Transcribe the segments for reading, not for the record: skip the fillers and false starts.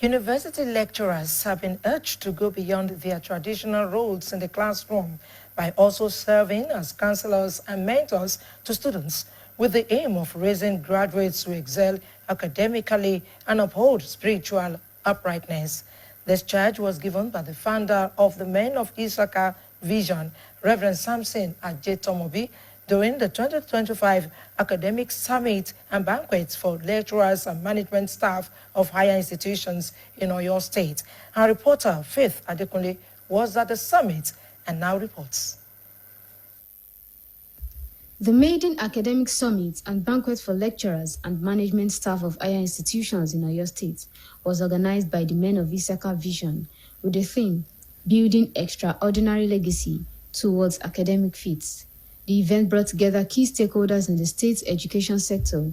University lecturers have been urged to go beyond their traditional roles in the classroom by also serving as counselors and mentors to students, with the aim of raising graduates to excel academically and uphold spiritual uprightness. This charge was given by the founder of the Men of Issachar Vision, Reverend Samson Ajetomobi, during the 2025 Academic Summit and Banquet for lecturers and management staff of higher institutions in Oyo State. Our reporter, Faith Adekunle, was at the summit and now reports. The Maiden Academic Summit and Banquet for lecturers and management staff of higher institutions in Oyo State was organized by the Men of Issachar Vision with the theme, Building Extraordinary Legacy Towards Academic Feats. The event brought together key stakeholders in the state's education sector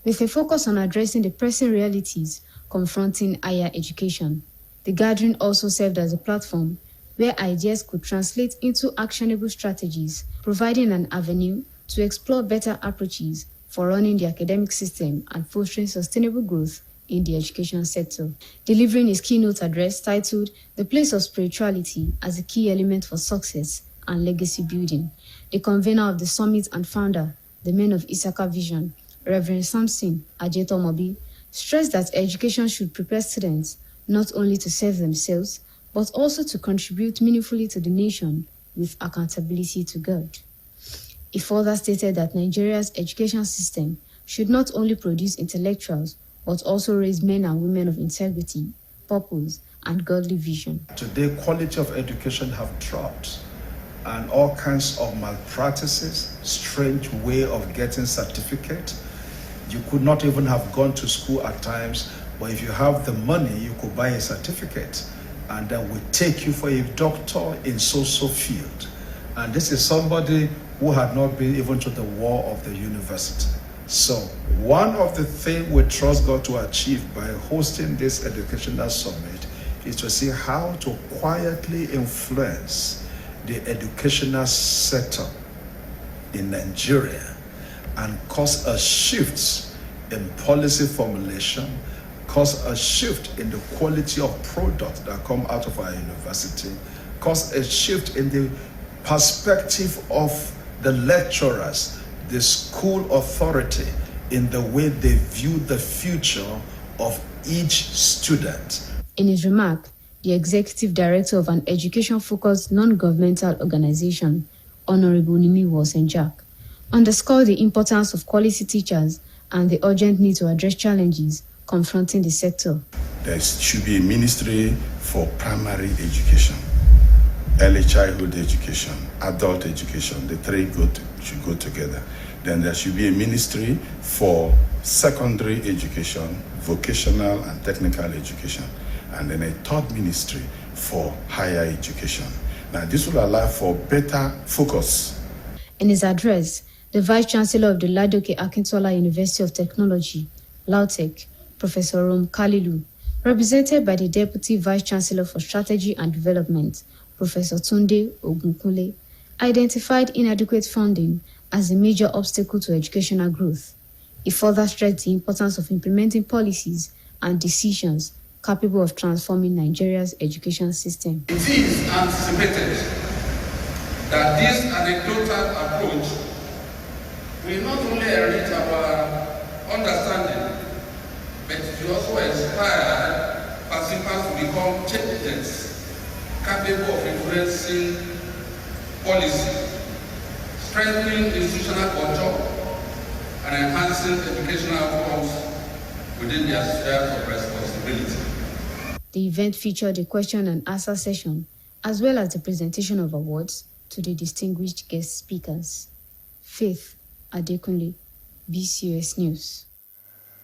with a focus on addressing the pressing realities confronting higher education. The gathering also served as a platform where ideas could translate into actionable strategies, providing an avenue to explore better approaches for running the academic system and fostering sustainable growth in the education sector. Delivering his keynote address titled The Place of Spirituality as a Key Element for Success and Legacy Building, the convener of the summit and founder, the Men of Issachar Vision, Reverend Samson Ajetomobi, stressed that education should prepare students not only to serve themselves, but also to contribute meaningfully to the nation with accountability to God. He further stated that Nigeria's education system should not only produce intellectuals, but also raise men and women of integrity, purpose, and godly vision. Today, quality of education have dropped, and all kinds of malpractices, strange way of getting certificate. You could not even have gone to school at times, but if you have the money, you could buy a certificate, and then we take you for a doctor in so-so field. And this is somebody who had not been even to the wall of the university. So one of the things we trust God to achieve by hosting this educational summit is to see how to quietly influence the educational sector in Nigeria and cause a shift in policy formulation, cause a shift in the quality of products that come out of our university, cause a shift in the perspective of the lecturers, the school authority, in the way they view the future of each student. In his remark, the Executive Director of an education-focused non-governmental organization, Honorable Nimi Walson-Jack, underscored the importance of quality teachers and the urgent need to address challenges confronting the sector. There should be a ministry for primary education, early childhood education, adult education. The three should go together. Then there should be a ministry for secondary education, vocational and technical education, and then a third ministry for higher education. Now, this will allow for better focus. In his address, the Vice Chancellor of the Ladoke Akintola University of Technology, LAUTECH, Professor Rom Kalilu, represented by the Deputy Vice Chancellor for Strategy and Development, Professor Tunde Ogunkunle, identified inadequate funding as a major obstacle to educational growth. He further stressed the importance of implementing policies and decisions capable of transforming Nigeria's education system. It is anticipated that this anecdotal approach will not only enrich our understanding, but it will also inspire participants to become change agents capable of influencing policy, strengthening institutional culture, and enhancing educational outcomes within their sphere of responsibility. The event featured a question and answer session, as well as the presentation of awards to the distinguished guest speakers. Faith Adekunle, BCOS News.